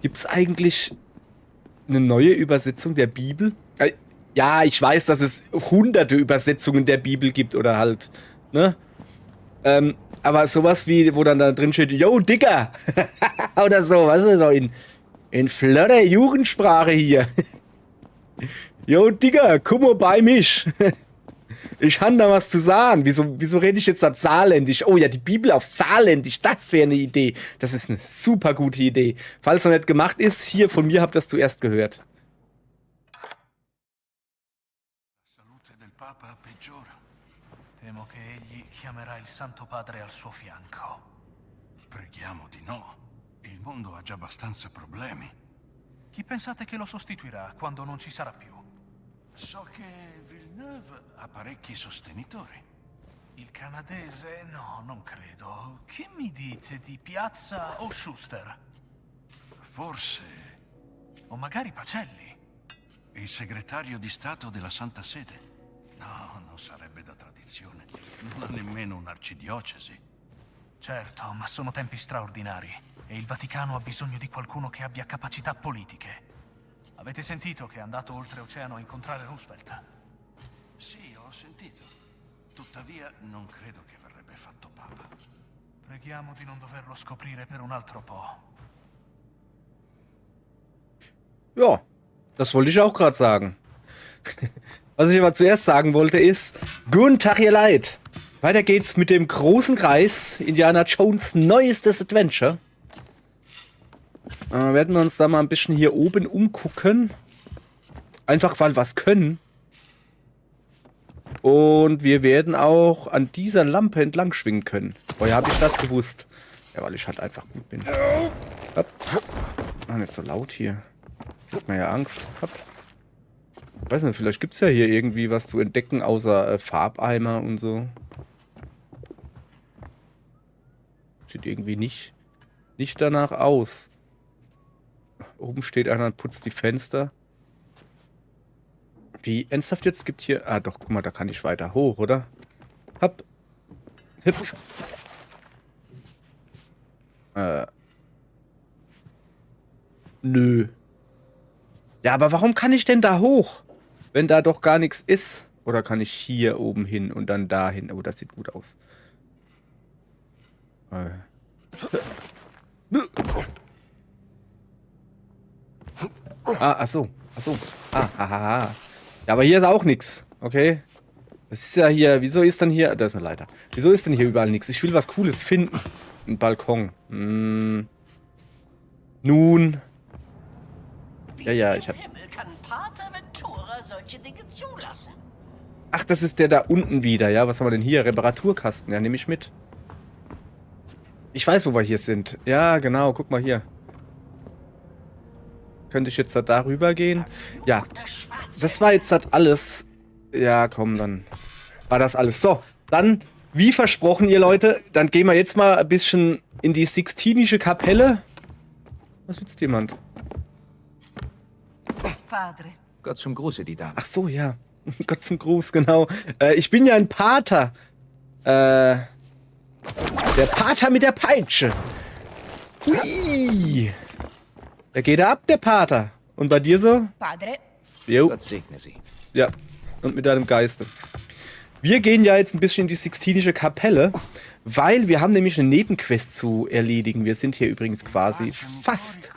Gibt es eigentlich eine neue Übersetzung der Bibel? Ja, ich weiß, dass es hunderte Übersetzungen der Bibel gibt oder halt, ne? Aber sowas wie, wo dann da drin steht, yo, Dicker! Oder so, was ist so in flotter Jugendsprache hier. Yo, Digga, komm mal bei mich. Ich han da was zu sagen. Wieso rede ich jetzt das Saarländisch? Oh ja, die Bibel auf Saarländisch, das wäre eine Idee. Das ist eine super gute Idee. Falls noch nicht gemacht ist, hier von mir habt ihr das zuerst gehört. Salute del Papa peggiora. Temo che egli chiamerà il Santo Padre al suo fianco. Preghiamo di no. Il mondo ha già abbastanza problemi. Chi pensate che lo sostituirà quando non ci sarà più? So che Villeneuve ha parecchi sostenitori. Il canadese? No, non credo. Chi mi dite di Piazza o Schuster? Forse O magari Pacelli? il segretario di Stato della Santa Sede. No, non sarebbe da tradizione. Non ha nemmeno un'arcidiocesi. Certo, ma sono tempi straordinari e il Vaticano ha bisogno di qualcuno che abbia capacità politiche. Avete sentito che è andato oltreoceano a incontrare Roosevelt? Sì, ho sentito. Tuttavia non credo che verrebbe fatto papa. Preghiamo di non doverlo scoprire per un altro po'. Ja, das wollte ich auch gerade sagen. Was ich aber zuerst sagen wollte ist, guten Tag, ihr Leid. Weiter geht's mit dem großen Kreis, Indiana Jones neuestes Adventure. Werden wir uns da mal ein bisschen hier oben umgucken. Einfach weil wir es können. Und wir werden auch an dieser Lampe entlang schwingen können. Woher habe ich das gewusst? Ja, weil ich halt einfach gut bin. Hopp. Mach nicht so laut hier. Hat man ja Angst. Hopp. Weiß nicht, vielleicht gibt es ja hier irgendwie was zu entdecken, außer Farbeimer und so. Sieht irgendwie nicht danach aus. Oben steht einer und putzt die Fenster. Wie ernsthaft jetzt? Gibt hier... Ah, doch, guck mal, da kann ich weiter hoch, oder? Hopp. Hüpf. Nö. Ja, aber warum kann ich denn da hoch? Wenn da doch gar nichts ist. Oder kann ich hier oben hin und dann dahin? Oh, das sieht gut aus. Ach so. Ja, aber hier ist auch nichts. Okay. Das ist ja hier. Wieso ist dann hier. Da ist eine Leiter. Wieso ist denn hier überall nichts? Ich will was Cooles finden. Ein Balkon. Nun. Ja, ich hab. Ach, das ist der da unten wieder, ja? Was haben wir denn hier? Reparaturkasten. Ja, nehme ich mit. Ich weiß, wo wir hier sind. Ja, genau. Guck mal hier. Könnte ich jetzt da rüber gehen? Ja. Das war jetzt das alles. Ja, komm, dann war das alles. So, dann, wie versprochen, ihr Leute, dann gehen wir jetzt mal ein bisschen in die Sixtinische Kapelle. Da sitzt jemand. Padre. Gott zum Gruße, die Dame. Ach so, ja. Gott zum Gruß, genau. Ich bin ja ein Pater. Der Pater mit der Peitsche. Hui. Da geht er ab, der Pater. Und bei dir so? Padre. Jo. Gott segne sie. Ja. Und mit deinem Geiste. Wir gehen ja jetzt ein bisschen in die Sixtinische Kapelle, weil wir haben nämlich eine Nebenquest zu erledigen. Wir sind hier übrigens quasi fast.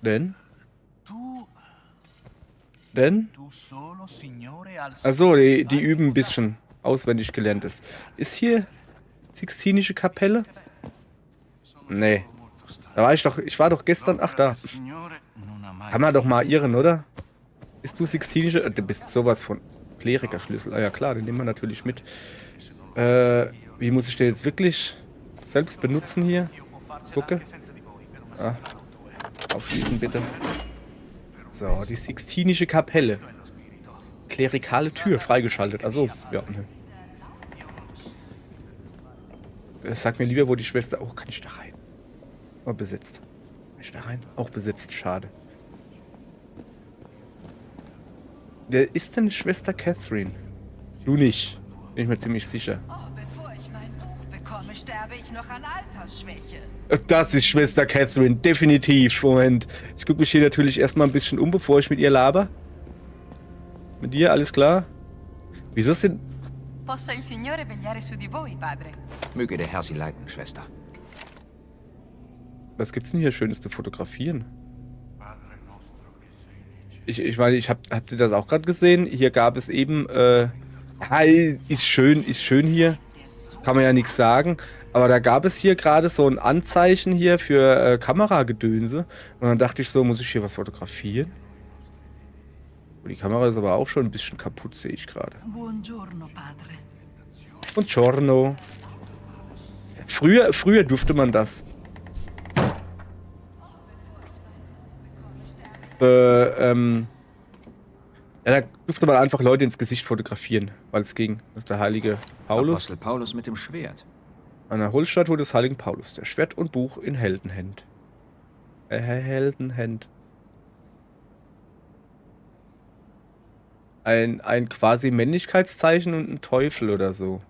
Denn? Achso, die üben ein bisschen auswendig gelerntes. Ist hier Sixtinische Kapelle? Nee. Ich war doch gestern. Ach, da. Kann man doch mal irren, oder? Bist du Sixtinische? Du bist sowas von Klerikerschlüssel. Ah ja, klar, den nehmen wir natürlich mit. Wie muss ich den jetzt wirklich selbst benutzen hier? Gucke. Ah. Aufschließen, bitte. So, die Sixtinische Kapelle. Klerikale Tür freigeschaltet. Also, ja. Sag mir lieber, wo die Schwester... Oh, kann ich da rein? Oh, besetzt. Kann ich da rein? Auch besetzt, schade. Wer ist denn Schwester Catherine? Du nicht. Bin ich mir ziemlich sicher. Oh, bevor ich mein Buch bekomme, sterbe ich noch an Altersschwäche. Das ist Schwester Catherine, definitiv. Moment. Ich gucke mich hier natürlich erstmal ein bisschen um, bevor ich mit ihr laber. Mit dir, alles klar? Wieso sind... Possa il Signore vegliare su di voi, padre. Möge der Herr Sie leiten, Schwester. Was gibt's denn hier Schönes zu fotografieren? Ich meine, habt ihr das auch gerade gesehen? Hier gab es eben, ja, ist schön hier. Kann man ja nichts sagen. Aber da gab es hier gerade so ein Anzeichen hier für Kameragedönse. Und dann dachte ich so, muss ich hier was fotografieren? Die Kamera ist aber auch schon ein bisschen kaputt, sehe ich gerade. Buongiorno, padre. Buongiorno. Früher durfte man das. Ja, da durfte man einfach Leute ins Gesicht fotografieren, weil es ging. Das ist der heilige Paulus. Apostel Paulus mit dem Schwert. An der Holzstatue des heiligen Paulus. Der Schwert und Buch in Heldenhand. Heldenhand. Ein quasi Männlichkeitszeichen und ein Teufel oder so.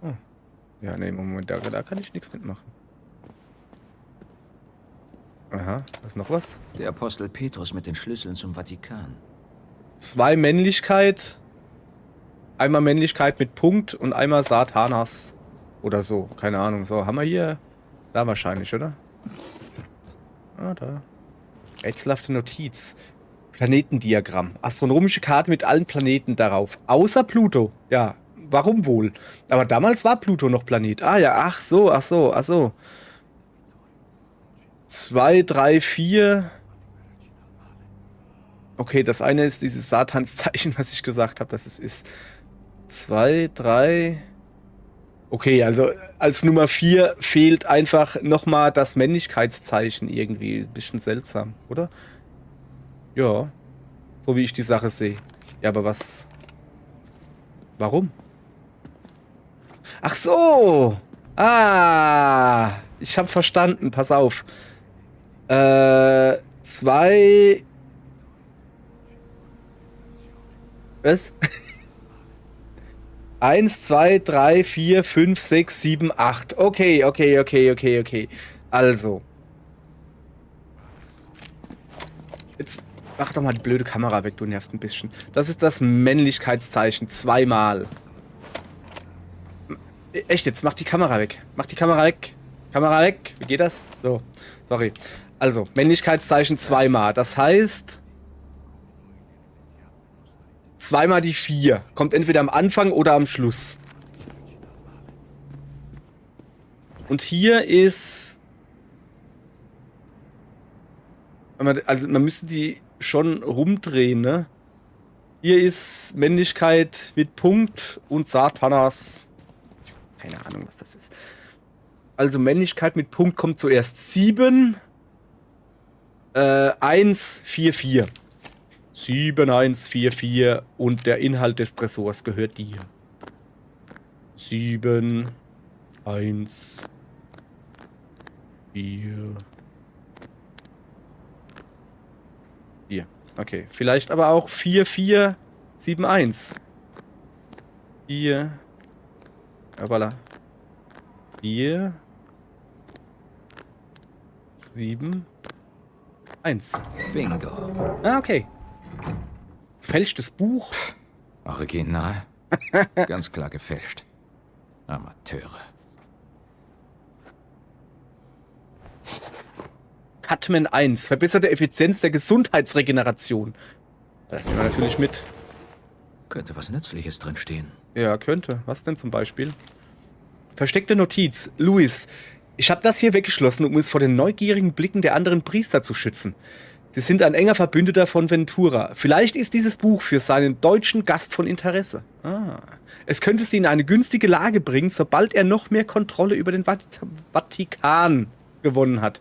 Oh. Ja, ne, Moment, da kann ich nichts mitmachen. Aha, ist noch was? Der Apostel Petrus mit den Schlüsseln zum Vatikan. 2 Männlichkeit. Einmal Männlichkeit mit Punkt und einmal Satanas. Oder so, keine Ahnung. So, haben wir hier... Da wahrscheinlich, oder? Ah, da. Rätselhafte Notiz. Planetendiagramm. Astronomische Karte mit allen Planeten darauf. Außer Pluto. Ja, warum wohl? Aber damals war Pluto noch Planet. Ah ja, ach so. 2, 3, 4. Okay, das eine ist dieses Satanszeichen, was ich gesagt habe, dass es ist. 2, 3. Okay, also als Nummer 4 fehlt einfach nochmal das Männlichkeitszeichen irgendwie. Ein bisschen seltsam, oder? Ja, so wie ich die Sache sehe. Ja, aber was... Warum? Ach so! Ah! Ich habe verstanden, pass auf. 2... Was? 1, 2, 3, 4, 5, 6, 7, 8. Okay. Also. Jetzt mach doch mal die blöde Kamera weg, du nervst ein bisschen. Das ist das Männlichkeitszeichen. 2-mal. Echt jetzt, mach die Kamera weg. Kamera weg. Wie geht das? So, sorry. Also, Männlichkeitszeichen 2-mal. Das heißt... 2-mal die 4. Kommt entweder am Anfang oder am Schluss. Und hier ist... Also man müsste die schon rumdrehen, ne? Hier ist Männlichkeit mit Punkt und Satanas. Keine Ahnung, was das ist. Also Männlichkeit mit Punkt kommt zuerst. 7, 1, 4, 4. 7, 1, 4, 4 und der Inhalt des Tresors gehört dir. 7, 1, 4, 4. Okay, vielleicht aber auch 4, 4, 7, 1. 4. Ja, voilà. 4, 7, 1. Bingo. Ah, okay. Gefälschtes Buch. Original. Ganz klar gefälscht. Amateure. Cadman 1. Verbesserte Effizienz der Gesundheitsregeneration. Das nehmen wir natürlich mit. Könnte was Nützliches drinstehen. Ja, könnte. Was denn zum Beispiel? Versteckte Notiz. Louis, ich habe das hier weggeschlossen, um es vor den neugierigen Blicken der anderen Priester zu schützen. Sie sind ein enger Verbündeter von Ventura. Vielleicht ist dieses Buch für seinen deutschen Gast von Interesse. Ah. Es könnte sie in eine günstige Lage bringen, sobald er noch mehr Kontrolle über den Vatikan gewonnen hat.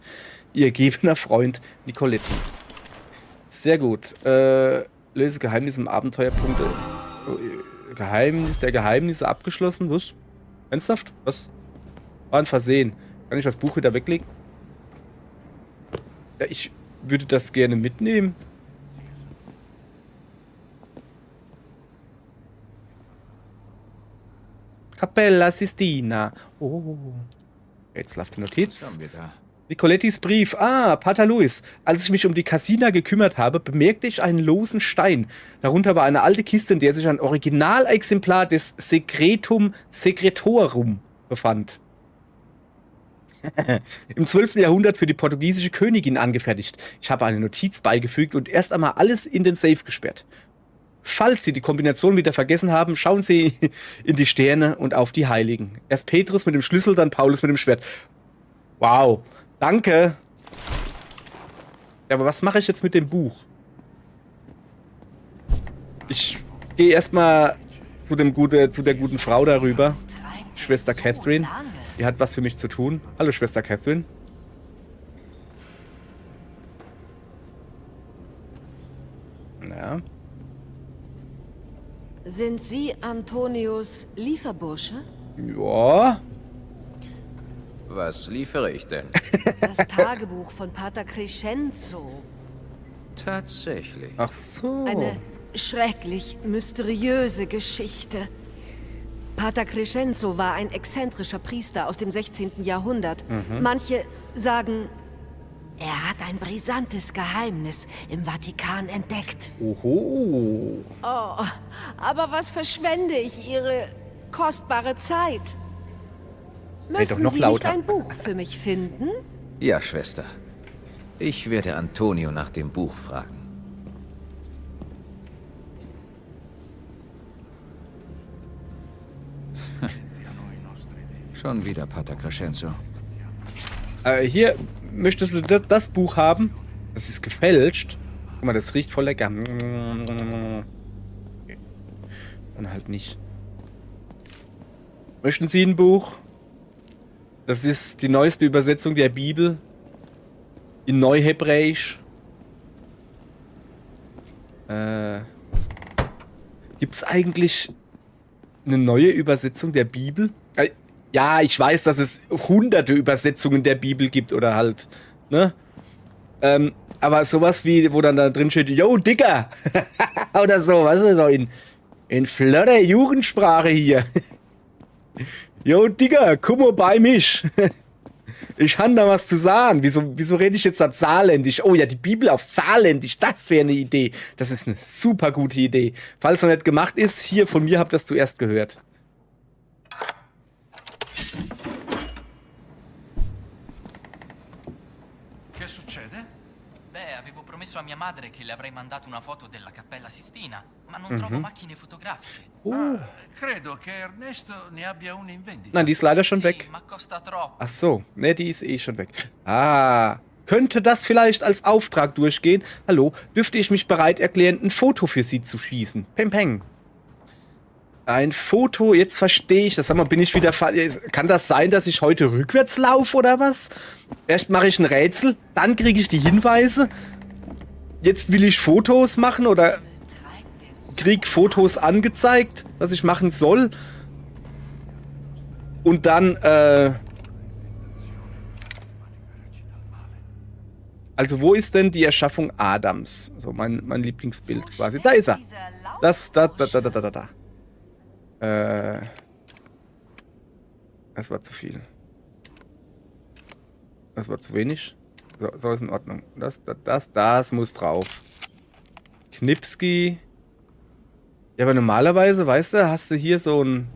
Ihr ergebener Freund Nicoletti. Sehr gut. Löse Geheimnisse im Abenteuerpunkte. Geheimnis der Geheimnisse abgeschlossen. Was? Ernsthaft? Was? War ein Versehen. Kann ich das Buch wieder weglegen? Ja, ich würde das gerne mitnehmen. Cappella Sistina. Oh. Jetzt läuft die Was Notiz. haben wir da? Nicolettis Brief. Ah, Pater Louis. Als ich mich um die Cassina gekümmert habe, bemerkte ich einen losen Stein. Darunter war eine alte Kiste, in der sich ein Originalexemplar des Secretum Secretorum befand. Im 12. Jahrhundert für die portugiesische Königin angefertigt. Ich habe eine Notiz beigefügt und erst einmal alles in den Safe gesperrt. Falls Sie die Kombination wieder vergessen haben, schauen Sie in die Sterne und auf die Heiligen. Erst Petrus mit dem Schlüssel, dann Paulus mit dem Schwert. Wow. Danke. Ja, aber was mache ich jetzt mit dem Buch? Ich gehe erstmal zu der guten Frau darüber. Schwester Catherine. Die hat was für mich zu tun. Hallo, Schwester Catherine. Ja. Sind Sie Antonius Lieferbursche? Ja. Was liefere ich denn? Das Tagebuch von Pater Crescenzo. Tatsächlich. Ach so. Eine schrecklich mysteriöse Geschichte. Pater Crescenzo war ein exzentrischer Priester aus dem 16. Jahrhundert. Manche sagen, er hat ein brisantes Geheimnis im Vatikan entdeckt. Oho. Oh, aber was verschwende ich Ihre kostbare Zeit? Red doch Müssen noch Sie nicht lauter. ein Buch für mich finden? Ja, Schwester. Ich werde Antonio nach dem Buch fragen. Schon wieder Pater Crescenzo. Hier, möchtest du das Buch haben? Das ist gefälscht. Guck mal, das riecht voll lecker. Okay. Dann halt nicht. Möchten Sie ein Buch? Das ist die neueste Übersetzung der Bibel. In Neuhebräisch. Gibt es eigentlich eine neue Übersetzung der Bibel? Ja, ich weiß, dass es hunderte Übersetzungen der Bibel gibt oder halt, ne? Aber sowas wie, wo dann da drin steht, yo, Dicker! Oder so, was ist so in flotter Jugendsprache hier. Yo, Digga, komm mal bei mich. Ich han da was zu sagen. Wieso rede ich jetzt das Saarländisch? Oh ja, die Bibel auf Saarländisch, das wäre eine Idee. Das ist eine super gute Idee. Falls noch nicht gemacht ist, hier von mir habt ihr das zuerst gehört. Che succede? Beh, avevo promesso a mia madre che le avrei mandato una foto della Cappella Sistina, ma non trovo macchine fotografiche. Credo che Ernesto ne abbia una in vendita. Nein, die ist leider schon Sì, weg. ma costa troppo. Ach so, ne, die ist eh schon weg. Ah, könnte das vielleicht als Auftrag durchgehen? Hallo, dürfte ich mich bereit erklären, ein Foto für Sie zu schießen? Peng, peng. Ein Foto, jetzt verstehe ich das. Sag mal, bin ich wieder... Kann das sein, dass ich heute rückwärts laufe oder was? Erst mache ich ein Rätsel, dann kriege ich die Hinweise. Jetzt will ich Fotos machen oder krieg Fotos angezeigt, was ich machen soll. Und dann, also wo ist denn die Erschaffung Adams? So mein Lieblingsbild quasi. Da ist er. Da. Das war zu viel. Das war zu wenig. So ist in Ordnung. Das muss drauf. Knipski. Ja, aber normalerweise, weißt du, hast du hier so ein...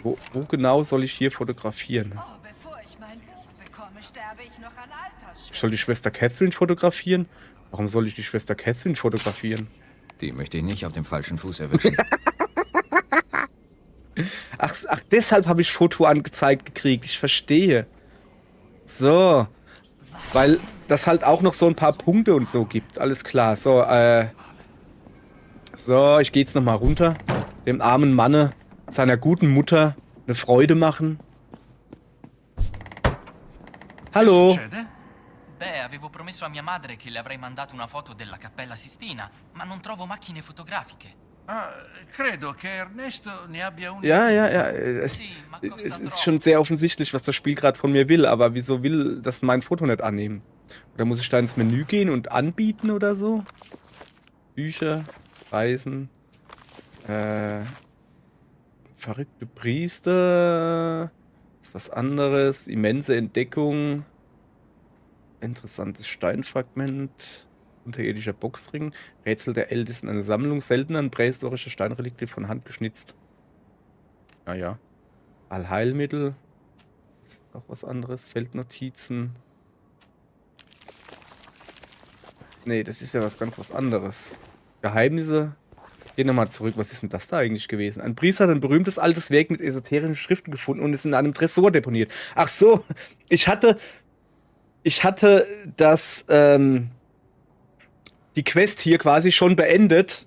Wo genau soll ich hier fotografieren? Oh, bevor ich mein Buch bekomme, sterbe ich noch an Altersschwäche. Ich soll die Schwester Catherine fotografieren? Warum soll ich die Schwester Catherine fotografieren? Die möchte ich nicht auf dem falschen Fuß erwischen. Ach, deshalb habe ich Foto angezeigt gekriegt. Ich verstehe. So. Weil das halt auch noch so ein paar Punkte und so gibt. Alles klar. So, So, ich gehe jetzt nochmal runter. Dem armen Manne, seiner guten Mutter, eine Freude machen. Hallo. Che succede? Beh, avevo promesso a mia madre che le avrei mandato una foto della Cappella Sistina, ma non trovo macchine fotografiche. Credo che Ernesto ne abbia una. Ja. Sì, ma costa Es ist troppo. schon sehr offensichtlich, was das Spiel gerade von mir will. Aber wieso will das mein Foto nicht annehmen? Oder muss ich da ins Menü gehen und anbieten oder so? Bücher, Reisen, Verrückte Priester. Das ist was anderes. Immense Entdeckung. Interessantes Steinfragment. Unterirdischer Boxring. Rätsel der Ältesten. Eine Sammlung seltener prähistorischer Steinrelikte von Hand geschnitzt. Naja. Allheilmittel. Das ist auch was anderes. Feldnotizen. Nee, das ist ja was anderes. Geheimnisse. Gehen nochmal zurück. Was ist denn das da eigentlich gewesen? Ein Priester hat ein berühmtes altes Werk mit esoterischen Schriften gefunden und ist in einem Tresor deponiert. Ach so. Ich hatte das, die Quest hier quasi schon beendet,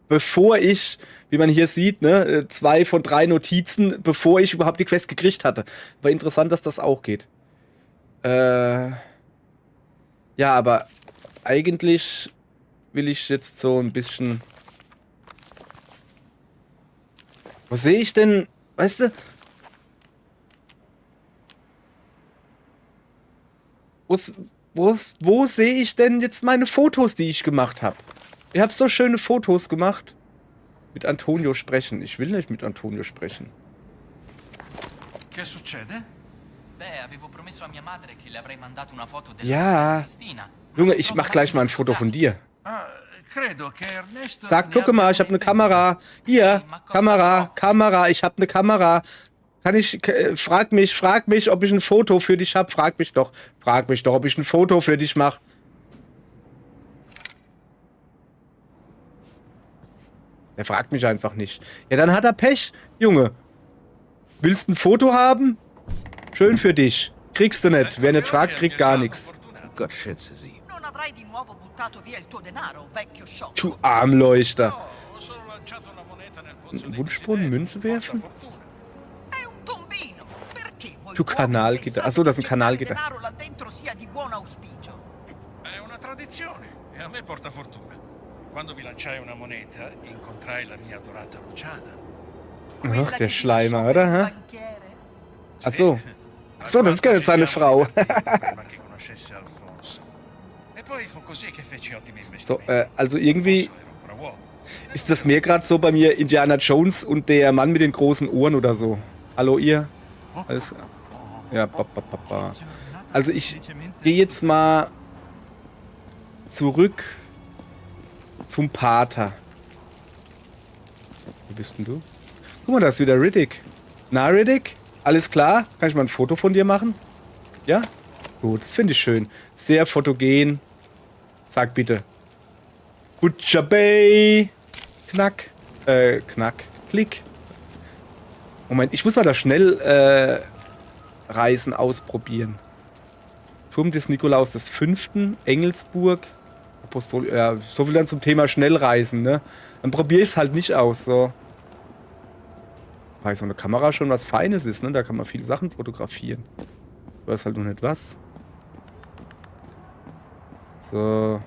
bevor ich, wie man hier sieht, ne, 2 von 3 Notizen, bevor ich überhaupt die Quest gekriegt hatte. War interessant, dass das auch geht. Ja, aber eigentlich will ich jetzt so ein bisschen... Wo sehe ich denn, weißt du? Wo sehe ich denn jetzt meine Fotos, die ich gemacht habe? Ich habe so schöne Fotos gemacht. Mit Antonio sprechen. Ich will nicht mit Antonio sprechen. Che succede? Beh, avevo promesso a mia madre che le avrei mandato una foto della Ja. Cappella Sistina. Junge, ich mach gleich mal ein Foto von dir. Ah, credo che Ernesto Sag, ne gucke mal, ich abbia habe eine un'idea. Kamera. Hier, Kamera, ich habe eine Kamera. Frag mich, ob ich ein Foto für dich habe. Frag mich doch, ob ich ein Foto für dich mache. Er fragt mich einfach nicht. Ja, dann hat er Pech, Junge. Willst ein Foto haben? Schön für dich. Kriegst du nicht. Wer nicht fragt, kriegt gar nichts. Gott schütze sie. Non avrai di nuovo buttato via il tuo denaro, vecchio sciocco. Du Armleuchter. Ho solo lanciato una moneta nel pozzo dei Wunschbrunnen, desideri. Münze werfen? Porta fortuna. È un tombino. Perché vuoi Du Kanalgitter. Achso, das ist ein Kanalgitter. denaro là dentro sia di buon auspicio? È una tradizione e a me porta fortuna. Quando vi lanciai una moneta, incontrai la mia adorata Luciana. Quella der che ti Schleimer, lasciò oder, per il hä? banchiere? Achso. Achso, das ist gar nicht seine Frau. Prima che conoscesse Alfonso. E poi fu così che feci ottimi So, investimenti. also irgendwie Alfonso era un brav'uomo. ist das mir gerade so bei mir Indiana Jones und der Mann mit den großen Ohren oder so. Hallo ihr? Alles, ja, Also ich gehe jetzt mal zurück zum Pater. Wo bist denn du? Guck mal, da ist wieder Riddick. Na, Riddick? Alles klar? Kann ich mal ein Foto von dir machen? Ja? Gut, das finde ich schön. Sehr fotogen. Sag bitte. Butcher Bay. Knack. Knack. Klick. Moment, ich muss mal das Schnellreisen ausprobieren. Turm des Nikolaus des 5. Engelsburg. Apostol, ja, so viel dann zum Thema Schnellreisen, ne? Dann probiere ich es halt nicht aus, so. Weil so eine Kamera schon was Feines ist, ne? Da kann man viele Sachen fotografieren. Ich weiß halt noch nicht was. So.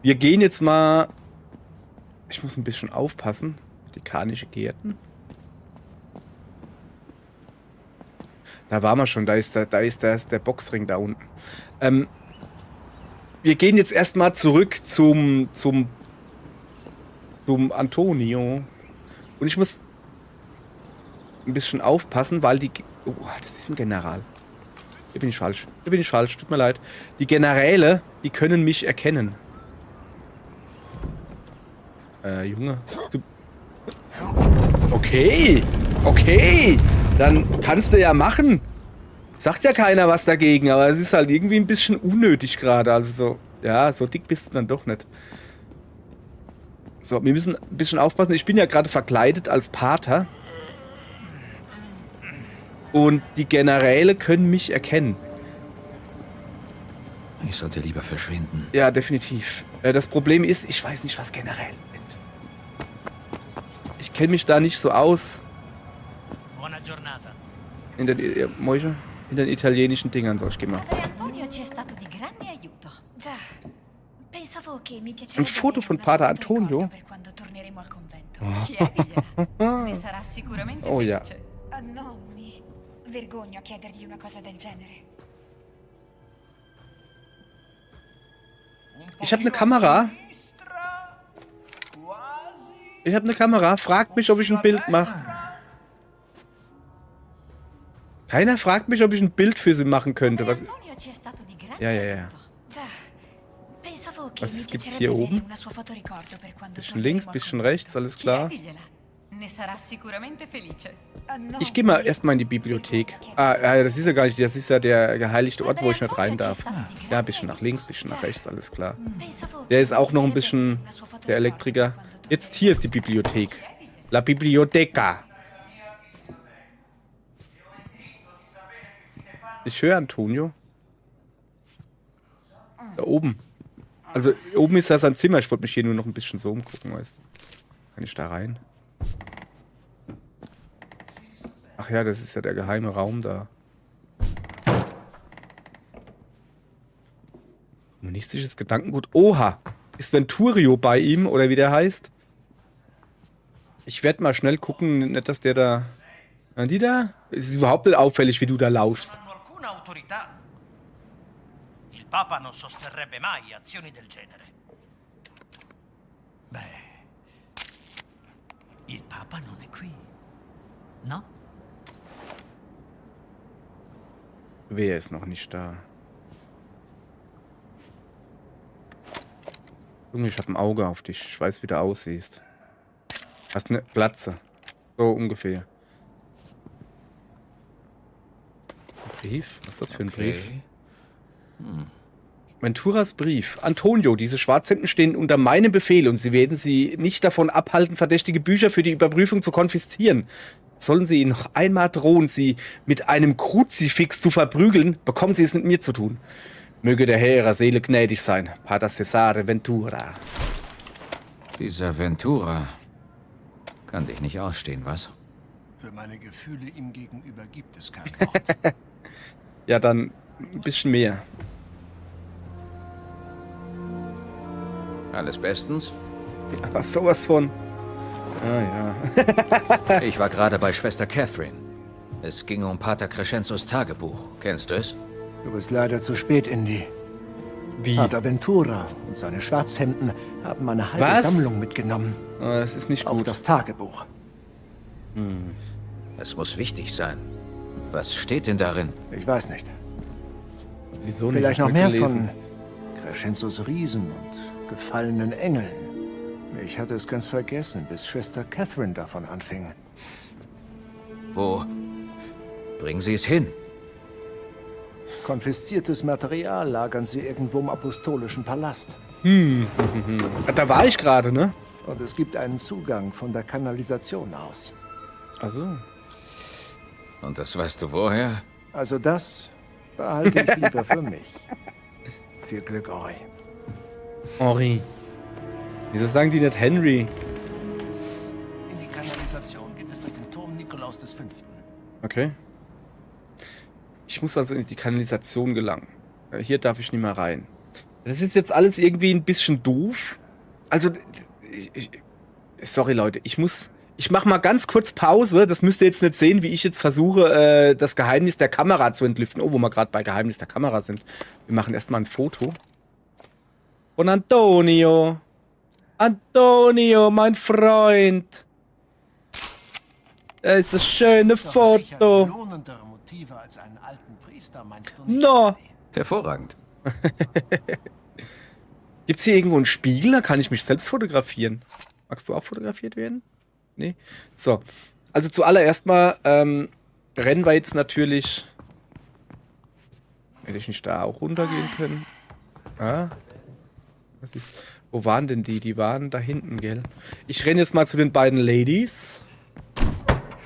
Wir gehen jetzt mal... Ich muss ein bisschen aufpassen. Vatikanische Gärten. Da waren wir schon. Da ist der Boxring da unten. Wir gehen jetzt erstmal zurück zum Antonio. Und ich muss ein bisschen aufpassen, weil die... Oh, das ist ein General. Hier bin ich falsch. Tut mir leid. Die Generäle, die können mich erkennen. Junge. Du... Okay. Dann kannst du ja machen. Sagt ja keiner was dagegen, aber es ist halt irgendwie ein bisschen unnötig gerade. Also so, ja, so dick bist du dann doch nicht. So, wir müssen ein bisschen aufpassen. Ich bin ja gerade verkleidet als Pater. Und die Generäle können mich erkennen. Ich sollte lieber verschwinden. Ja, definitiv. Das Problem ist, ich weiß nicht, was Generäle sind. Ich kenne mich da nicht so aus. Buona giornata. In den italienischen Dingern, so, ich geh mal. Padre Antonio ci è stato di grande aiuto. Già. Pensavo che mi piacerebbe Ein Foto avere von una Pater foto ricordo Antonio? per quando torneremo al convento. Chiedigliela. Ne sarà sicuramente Oh ja. felice. Ah, no, mi vergogno a chiedergli una cosa del genere. Ich habe eine Kamera. Ich habe eine Kamera. Fragt mich, ob ich ein Bild mache. Keiner fragt mich, ob ich ein Bild für sie machen könnte. Was? Antonio ci è stato di grande Ja. aiuto. Già. Pensavo che Was mi gibt's piacerebbe hier avere oben? una sua fotoricordo per quando Bisschen torneremo links, al bisschen convento. rechts, alles klar. Chiedigliela. Ne sarà sicuramente felice. Ah, no, Ich gehe mal volevo- erstmal in die Bibliothek. volevo Ah, chiedere- das ist ja gar nicht, das ist ja der geheiligte Ort, wo ich nicht rein darf. Padre Antonio ci è stato di Ja, grande bisschen nach aiuto. links, bisschen nach Già. rechts, alles klar. Pensavo Der che ist mi auch noch ein piacerebbe bisschen avere una sua fotoricordo der Elektriker. per quando Jetzt hier ist die Bibliothek. La Biblioteca. Ich höre Antonio. Da oben. Also oben ist ja sein Zimmer. Ich wollte mich hier nur noch ein bisschen so umgucken, weißt du. Kann ich da rein? Ach ja, das ist ja der geheime Raum da. Kommunistisches Gedankengut. Oha! Ist Venturio bei ihm oder wie der heißt? Ich werde mal schnell gucken, nicht, dass der da... Die da? Es ist überhaupt nicht auffällig, wie du da lauschst. hanno alcuna autorità. Il Papa non sosterrebbe mai azioni del genere. Beh, il Papa non è qui, no? Wer ist noch nicht da? Junge, ich habe ein Auge auf dich. Ich weiß, wie du aussiehst. Hast eine Glatze. So ungefähr. Ein Brief? Was ist das für ein Brief? Venturas Brief. Antonio, diese Schwarzhemden stehen unter meinem Befehl und Sie werden sie nicht davon abhalten, verdächtige Bücher für die Überprüfung zu konfiszieren. Sollen Sie ihn noch einmal drohen, Sie mit einem Kruzifix zu verprügeln, bekommen Sie es mit mir zu tun. Möge der Herr Ihrer Seele gnädig sein. Pater Cesare Ventura. Dieser Ventura kann dich nicht ausstehen, was? Für meine Gefühle ihm gegenüber gibt es kein Wort. Ja, dann ein bisschen mehr. Alles bestens? Aber sowas von... Ah ja. Ich war gerade bei Schwester Catherine. Es ging um Pater Crescenzos Tagebuch. Kennst du es? Du bist leider zu spät, Indy. Wie? Pater Ventura und seine Schwarzhemden haben eine halbe Was? Sammlung mitgenommen. Ah, das ist nicht Auch gut. das Tagebuch. Es muss wichtig sein. Was steht denn darin? Ich weiß nicht. Wieso nicht? Vielleicht Ich noch hab mehr gelesen. von Crescenzos Riesen und gefallenen Engeln. Ich hatte es ganz vergessen, bis Schwester Catherine davon anfing. Wo? Bringen Sie es hin. Konfisziertes Material lagern sie irgendwo im apostolischen Palast. Ah, da war ich gerade, ne? Und es gibt einen Zugang von der Kanalisation aus. Also. Und das weißt du woher? Also das behalte ich lieber für mich. Viel Glück, Henri. Henri. Wieso sagen die nicht Henry? In die Kanalisation geht es durch den Turm Nikolaus V. Okay. Ich muss also in die Kanalisation gelangen. Hier darf ich nicht mehr rein. Das ist jetzt alles irgendwie ein bisschen doof. Also, sorry Leute, ich mache mal ganz kurz Pause. Das müsst ihr jetzt nicht sehen, wie ich jetzt versuche, das Geheimnis der Kamera zu entlüften. Oh, wo wir gerade bei Geheimnis der Kamera sind. Wir machen erstmal ein Foto. Von Antonio. Antonio, mein Freund. Das ist das schöne Foto. Lohnendere Motive als einen alten Priester, meinst du nicht? No. Hervorragend. Gibt's hier irgendwo einen Spiegel? Da kann ich mich selbst fotografieren. Magst du auch fotografiert werden? Nee? So. Also zuallererst mal rennen wir jetzt natürlich... Hätte ich nicht da auch runtergehen können? Ah. Was ist... Wo waren denn die? Die waren da hinten, gell? Ich renne jetzt mal zu den beiden Ladies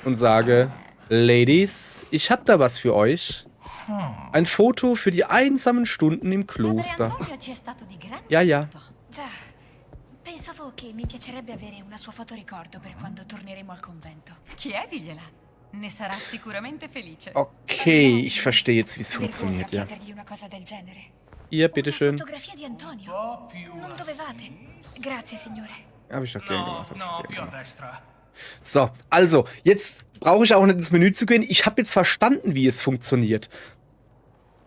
und sage, Ladies, ich hab da was für euch. Ein Foto für die einsamen Stunden im Padre Kloster. Antonio ci è stato di grande Ja, ja. aiuto. Già. Pensavo che mi piacerebbe avere una sua fotoricordo per quando torneremo al convento. Chiedigliela. Ne sarà sicuramente felice. Okay, ich verstehe jetzt, wie es Vergogna funktioniert, ja. chiedergli una cosa del genere. Ihr, Una bitteschön. fotografia di Antonio. Non dovevate. Grazie, signore. Habe ich doch gern No, gemacht. hab ich no, doch gern più a gemacht. destra. So, also, jetzt brauche ich auch nicht ins Menü zu gehen. Ich habe jetzt verstanden, wie es funktioniert.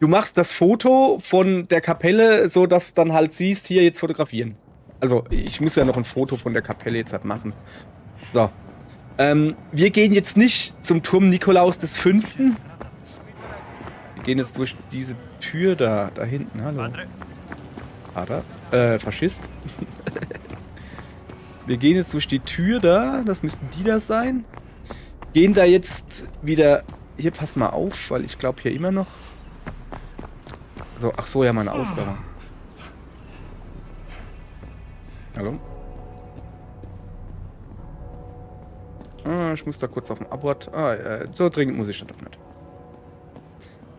Du machst das Foto von der Kapelle, so dass dann halt siehst, hier jetzt fotografieren. Also, ich muss ja noch ein Foto von der Kapelle jetzt halt machen. So. Wir gehen jetzt nicht zum Turm Nikolaus des Fünften. Wir gehen jetzt durch diese Tür da hinten. Hallo. Vater. Faschist. Wir gehen jetzt durch die Tür da. Das müsste die da sein. Gehen da jetzt wieder... Hier, pass mal auf, weil ich glaube hier immer noch... So, ach so, ja, meine Ausdauer. Hallo? Ah, ich muss da kurz auf dem Abort. So dringend muss ich dann doch nicht.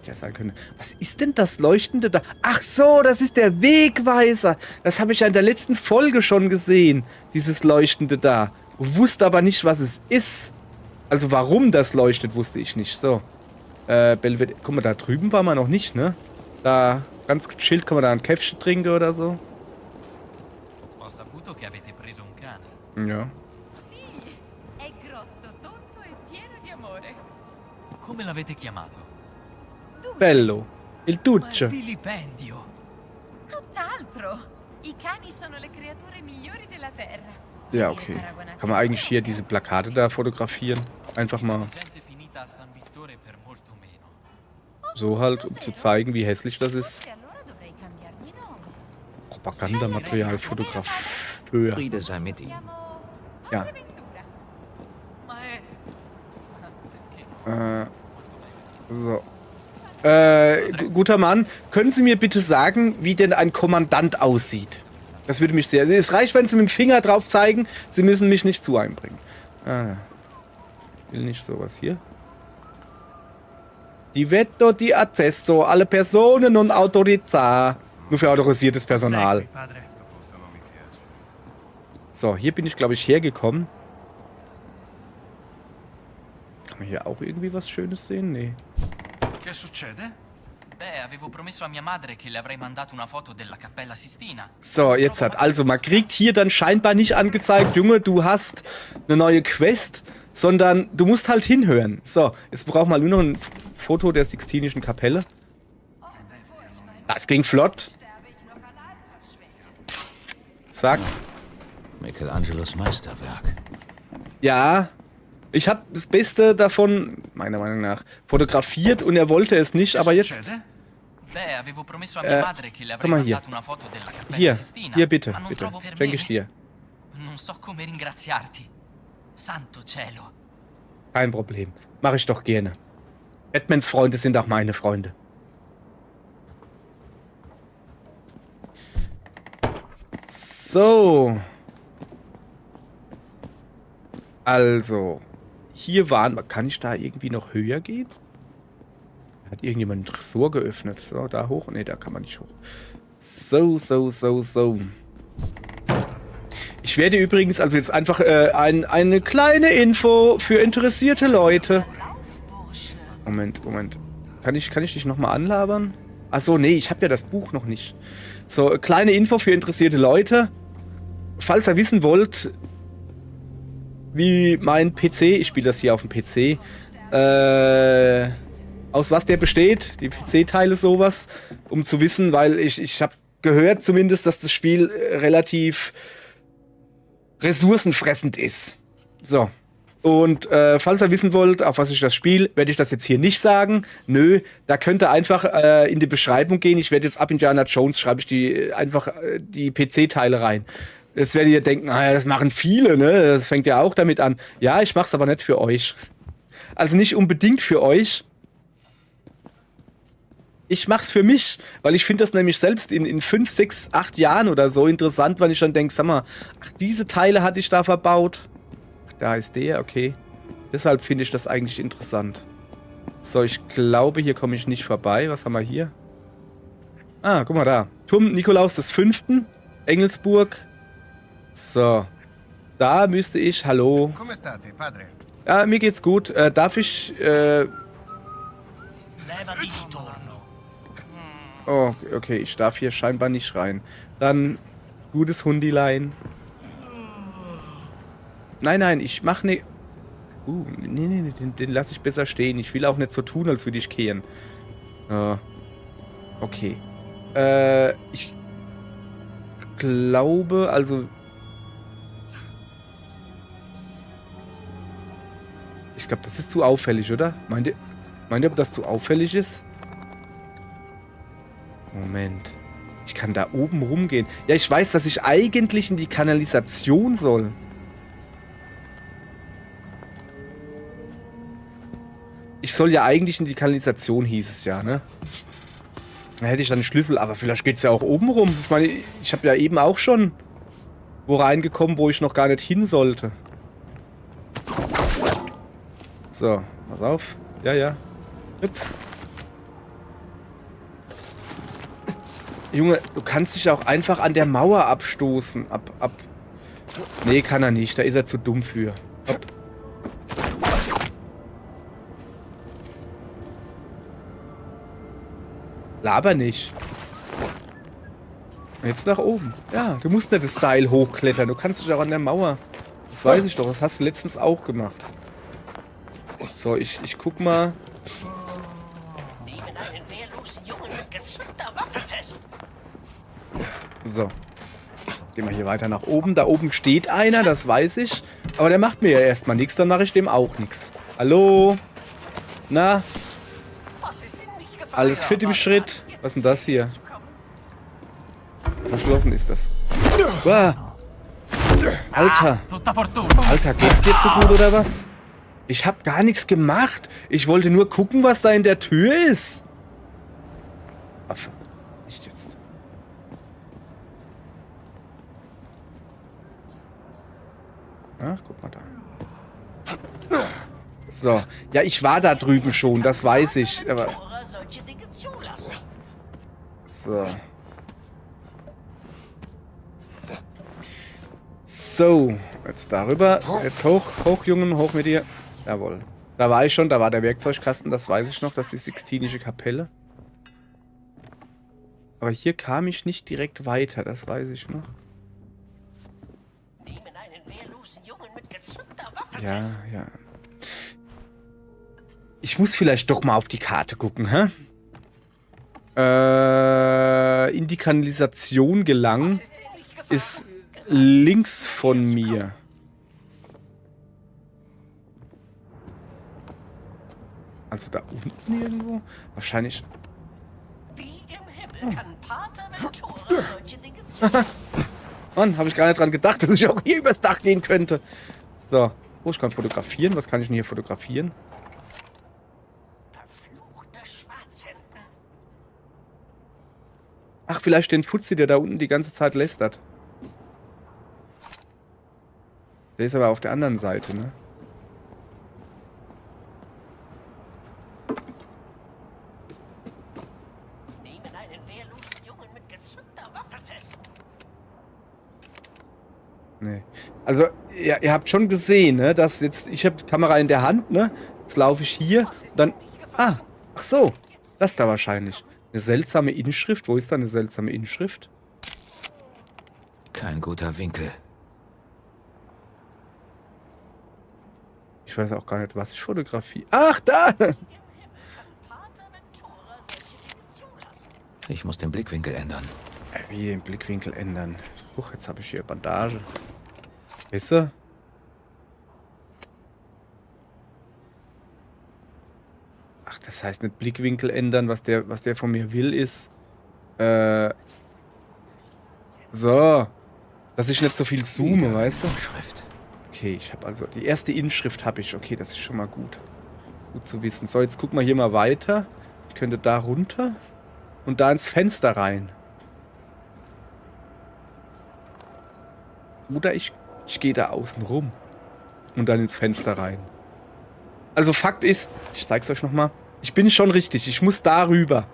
Ja, sein können. Was ist denn das Leuchtende da? Ach so, das ist der Wegweiser. Das habe ich ja in der letzten Folge schon gesehen. Dieses Leuchtende da. Wusste aber nicht, was es ist. Also warum das leuchtet, wusste ich nicht. So. Belvedere. Guck mal, da drüben war man noch nicht, ne? Da, ganz gechillt, kann man da ein Käffchen trinken oder so. Ja. Come l'avete chiamato? Bello. Il Duce. Vilipendio. Tutt'altro. I cani sono le creature migliori della terra. Ja, okay. Kann man eigentlich hier diese Plakate da fotografieren? Einfach mal. So halt, um zu zeigen, wie hässlich das ist. Propagandamaterial, Fotografeur. Friede sei mit ihm. Ja. So. Guter Mann, können Sie mir bitte sagen, wie denn ein Kommandant aussieht? Das würde mich sehr... Es reicht, wenn Sie mit dem Finger drauf zeigen. Sie müssen mich nicht zu einbringen. Will nicht sowas hier. Divetto di accesso alle Personen und Autorità. Nur für autorisiertes Personal. So, hier bin ich, glaube ich, hergekommen. Kann man hier auch irgendwie was Schönes sehen? Nee. Che succede? Beh, avevo promesso a mia madre che le avrei mandato una foto della Cappella Sistina. So, jetzt hat also, man kriegt hier dann scheinbar nicht angezeigt, Junge, du hast eine neue Quest, sondern du musst halt hinhören. So, jetzt brauchen wir nur noch ein Foto der Sixtinischen Kapelle. Das ging flott. Zack. Michelangelos Meisterwerk. Ja, ich habe das Beste davon, meiner Meinung nach, fotografiert und er wollte es nicht, aber jetzt... Guck mal hier. Hier bitte, bitte. Schenke ich dir. Kein Problem. Mache ich doch gerne. Batmans Freunde sind auch meine Freunde. So. Also. Hier waren... Kann ich da irgendwie noch höher gehen? Hat irgendjemand ein Tresor geöffnet? So, da hoch? Ne, da kann man nicht hoch. So. Ich werde übrigens, also jetzt einfach eine kleine Info für interessierte Leute. Moment. Kann ich dich nochmal anlabern? Achso, nee, ich habe ja das Buch noch nicht. So, kleine Info für interessierte Leute. Falls ihr wissen wollt, wie mein PC, ich spiele das hier auf dem PC, aus was der besteht, die PC-Teile sowas, um zu wissen, weil ich habe gehört zumindest, dass das Spiel relativ ressourcenfressend ist. So. Und falls ihr wissen wollt, auf was ich das spiele, werde ich das jetzt hier nicht sagen. Nö, da könnt ihr einfach in die Beschreibung gehen. Ich werde jetzt ab Indiana Jones, schreibe ich einfach die PC-Teile rein. Jetzt werdet ihr denken, das machen viele, ne? Das fängt ja auch damit an. Ja, ich mach's aber nicht für euch. Also nicht unbedingt für euch. Ich mach's für mich, weil ich finde das nämlich selbst in 5, 6, 8 Jahren oder so interessant, wenn ich dann denke, sag mal, ach, diese Teile hatte ich da verbaut. Ach, da ist der, okay. Deshalb finde ich das eigentlich interessant. So, ich glaube, hier komme ich nicht vorbei. Was haben wir hier? Ah, guck mal da. Turm Nikolaus des Fünften, Engelsburg. So. Da müsste ich, hallo. Ja, mir geht's gut. Darf ich, Oh, okay, ich darf hier scheinbar nicht rein. Dann, gutes Hundilein. Nein, ich mach ne... nee, den lasse ich besser stehen. Ich will auch nicht so tun, als würde ich kehren. Okay. Ich glaube, also... Ich glaube, das ist zu auffällig, oder? Meint ihr, ob das zu auffällig ist? Moment. Ich kann da oben rumgehen. Ja, ich weiß, dass ich eigentlich in die Kanalisation soll. Ich soll ja eigentlich in die Kanalisation, hieß es ja, ne? Da hätte ich dann einen Schlüssel, aber vielleicht geht's ja auch oben rum. Ich meine, ich habe ja eben auch schon wo reingekommen, wo ich noch gar nicht hin sollte. So, pass auf. Ja, ja. Hüpf. Junge, du kannst dich auch einfach an der Mauer abstoßen. Nee, kann er nicht. Da ist er zu dumm für. Hopp. Laber nicht. Jetzt nach oben. Ja, du musst nicht das Seil hochklettern. Du kannst dich auch an der Mauer. Das weiß ich doch. Das hast du letztens auch gemacht. So, ich guck mal. Nehmen einen wehrlosen Jungen mit gezückter Waffe fest. So. Jetzt gehen wir hier weiter nach oben. Da oben steht einer, das weiß ich. Aber der macht mir ja erstmal nichts, dann mache ich dem auch nichts. Hallo? Na? Alles fit im Schritt? Was ist denn das hier? Verschlossen ist das. Uah. Alter. Alter, geht's dir zu gut oder was? Ich hab gar nichts gemacht. Ich wollte nur gucken, was da in der Tür ist. Affe. Nicht jetzt. Ach, guck mal da. So. Ja, ich war da drüben schon, das weiß ich. Aber... So. So. Jetzt darüber. Jetzt hoch. Hoch, Jungen. Hoch mit dir. Jawohl. Da war ich schon. Da war der Werkzeugkasten. Das weiß ich noch. Das ist die Sixtinische Kapelle. Aber hier kam ich nicht direkt weiter. Das weiß ich noch. Ja, ja. Ich muss vielleicht doch mal auf die Karte gucken, hä? In die Kanalisation gelangen ist links von mir. Also da unten irgendwo? Wahrscheinlich. Wie im Himmel kann Pater Ventura solche Dinge zulassen? Mann, habe ich gar nicht dran gedacht, dass ich auch hier übers Dach gehen könnte. So. Oh, ich kann fotografieren. Was kann ich denn hier fotografieren? Ach, vielleicht den Fuzzi, der da unten die ganze Zeit lästert. Der ist aber auf der anderen Seite, ne? Nehmen einen wehrlosen Jungen mit gezückter Waffe fest. Nee. Also, ihr habt schon gesehen, ne? Dass jetzt, ich habe die Kamera in der Hand, ne? Jetzt laufe ich hier, dann... Ah, ach so. Das da wahrscheinlich. Eine seltsame Inschrift. Wo ist da eine seltsame Inschrift? Kein guter Winkel. Ich weiß auch gar nicht, was ich fotografiere. Ach, da! Ich muss den Blickwinkel ändern. Wie den Blickwinkel ändern? Huch, jetzt habe ich hier Bandage. Weißt du? Ach, das heißt nicht Blickwinkel ändern, was der von mir will, ist. So. Dass ich nicht so viel zoome, weißt du? Schrift. Okay, ich habe also. Die erste Inschrift habe ich. Okay, das ist schon mal gut. Gut zu wissen. So, jetzt gucken wir hier mal weiter. Ich könnte da runter und da ins Fenster rein. Oder ich gehe da außen rum und dann ins Fenster rein. Also Fakt ist, ich zeig's euch nochmal, ich bin schon richtig, ich muss da rüber.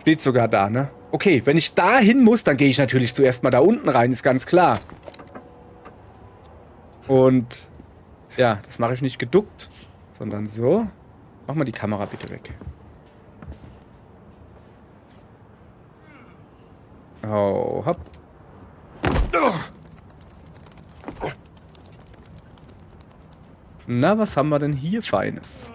Steht sogar da, ne? Okay, wenn ich da hin muss, dann gehe ich natürlich zuerst mal da unten rein, ist ganz klar. Und ja, das mache ich nicht geduckt, sondern so. Mach mal die Kamera bitte weg. Oh, hopp. Na, was haben wir denn hier Feines?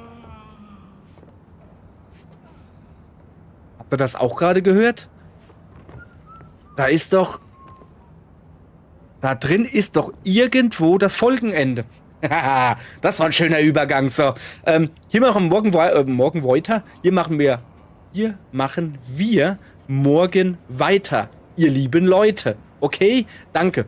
Habt ihr das auch gerade gehört? Da ist doch... Da drin ist doch irgendwo das Folgenende. Das war ein schöner Übergang. So, hier machen wir morgen weiter. Hier machen wir morgen weiter, ihr lieben Leute. Okay? Danke.